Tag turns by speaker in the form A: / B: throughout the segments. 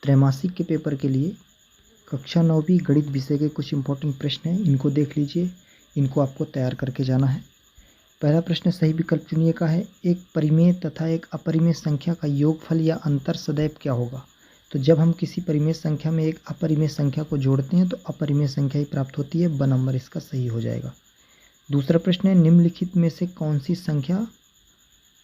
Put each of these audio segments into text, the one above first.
A: त्रैमासिक के पेपर के लिए कक्षा 9वीं गणित विषय के कुछ इंपॉर्टेंट प्रश्न हैं, इनको देख लीजिए। इनको आपको तैयार करके जाना है। पहला प्रश्न सही विकल्प चुनिए का है, एक परिमेय तथा एक अपरिमेय संख्या का योगफल या अंतर सदैव क्या होगा। तो जब हम किसी परिमेय संख्या में एक अपरिमेय संख्या को जोड़ते हैं तो अपरिमेय संख्या ही प्राप्त होती है। ब नंबर इसका सही हो जाएगा। दूसरा प्रश्न है, निम्नलिखित में से कौन सी संख्या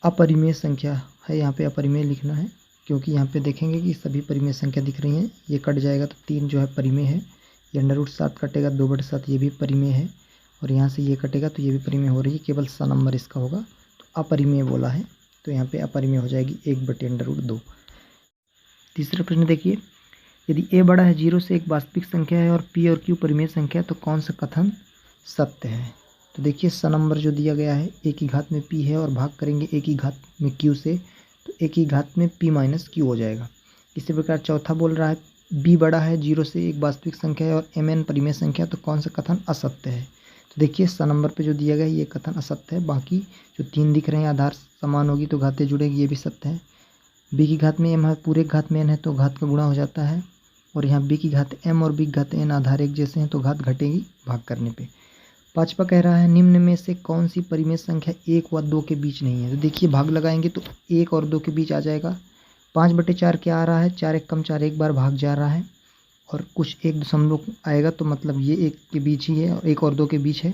A: अपरिमेय संख्या है। यहाँ पे अपरिमेय लिखना है क्योंकि यहाँ पे देखेंगे कि सभी परिमेय संख्या दिख रही हैं। ये कट जाएगा तो 3 जो है परिमेय है। ये √7 कटेगा 2/7, ये भी परिमेय है। और यहाँ से ये कटेगा तो ये भी परिमेय हो रही है। केवल स नंबर इसका होगा, तो अपरिमेय बोला है तो यहाँ पे अपरिमेय हो जाएगी 1/√2। तीसरा प्रश्न देखिए, यदि a बड़ा है 0 से एक वास्तविक संख्या है और p और q परिमेय संख्या है तो कौन सा कथन सत्य है। तो देखिए स नंबर जो दिया गया है a की घात में p है और भाग करेंगे a की घात में q से, तो a की घात में p - q हो जाएगा। इसी प्रकार चौथा बोल रहा है b बड़ा है 0 से एक वास्तविक संख्या है और mn परिमेय संख्या तो कौन सा कथन असत्य है। तो देखिए स नंबर पे जो दिया गया है ये कथन असत्य है। बाकी जो 3 दिख रहे हैं आधार समान होगी तो घातें जुड़ेगी, ये भी सत्य है। b की घात में m है, पूरे घात में n है तो घात का गुणा हो जाता है। और यहाँ b की घात m और b की घात n आधार एक जैसे हैं तो घात घटेगी भाग करने पे। पांचवा कह रहा है, निम्न में से कौन सी परिमेय संख्या 1 व 2 के बीच नहीं है। तो देखिए भाग लगाएंगे तो 1 और 2 के बीच आ जाएगा। 5/4 क्या आ रहा है, 4 × 4 एक बार भाग जा रहा है और कुछ 1 दशमलव आएगा तो मतलब ये 1 के बीच ही है और 1 और 2 के बीच है।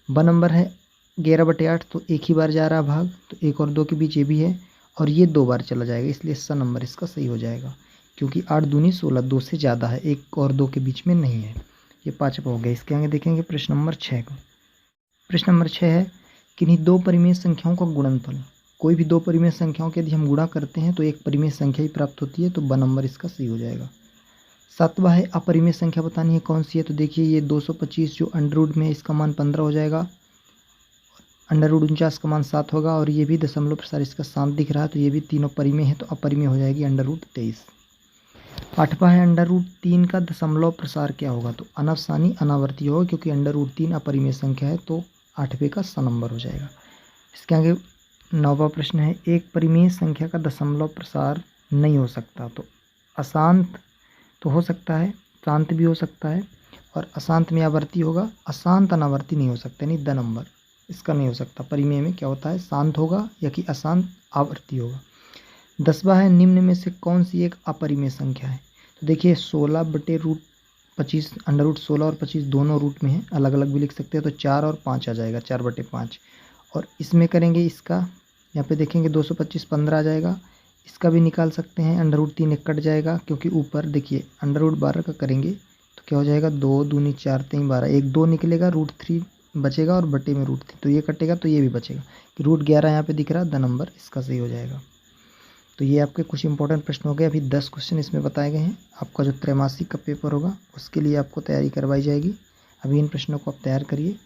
A: ब नंबर है 11/8 तो एक ही बार जा रहा भाग, तो 1 और 2 के बीच ये भी है और ये 2 बार चला जाएगा, इसलिए स नंबर इसका सही हो जाएगा। क्योंकि 8 दूनी 16, 2 से ज़्यादा है, 1 और 2 के बीच में नहीं है। ये पाँचवा हो गया। इसके आगे देखेंगे प्रश्न नंबर 6 को। प्रश्न नंबर 6 है, किन्हीं दो परिमेय संख्याओं का गुणनफल। कोई भी दो परिमेय संख्याओं के यदि हम गुणा करते हैं तो एक परिमेय संख्या ही प्राप्त होती है, तो ब नंबर इसका सही हो जाएगा। सातवां है, अपरिमेय संख्या बतानी है कौन सी है। तो देखिए ये 225 जो अंडर में इसका मान 15 हो जाएगा, अंडर का मान 7 होगा और ये भी दशमलव प्रसार इसका 7 दिख रहा है तो ये भी तीनों परिमेय है तो अपरिमेय हो जाएगी अंडर√23। आठवां है, अंडर√3 का दशमलव प्रसार क्या होगा। तो अनवसानी अनावर्ती होगा क्योंकि अंडर√3 अपरिमेय संख्या है तो 8वें का स नंबर हो जाएगा। इसके आगे 9वां प्रश्न है, एक परिमेय संख्या का दशमलव प्रसार नहीं हो सकता। तो अशांत तो हो सकता है, शांत भी हो सकता है और अशांत में आवर्ती होगा, अशांत अनावर्ती नहीं हो सकता, यानी द नंबर इसका नहीं हो सकता। परिमेय में क्या होता है, शांत होगा या कि अशांत आवर्ती होगा। 10वां है, निम्न में से कौन सी एक अपरिमेय संख्या है। तो देखिए 16/25 अंडर√16 और 25 दोनों रूट में है, अलग अलग भी लिख सकते हैं तो 4 और 5 आ जाएगा, 4/5। और इसमें करेंगे इसका, यहाँ पे देखेंगे 225 15 आ जाएगा। इसका भी निकाल सकते हैं, अंडर√3 एक कट जाएगा क्योंकि ऊपर देखिए अंडर√12 का करेंगे तो क्या हो जाएगा, 2 दूनी 4 3 12, एक 2 निकलेगा, √3 बचेगा और बटे में √3 तो ये कटेगा तो ये भी बचेगा। √11 यहाँ पे दिख रहा है, द नंबर इसका सही हो जाएगा। तो ये आपके कुछ इंपॉर्टेंट प्रश्न हो गए। अभी 10 क्वेश्चन इसमें बताए गए हैं। आपका जो त्रैमासिक का पेपर होगा उसके लिए आपको तैयारी करवाई जाएगी। अभी इन प्रश्नों को आप तैयार करिए।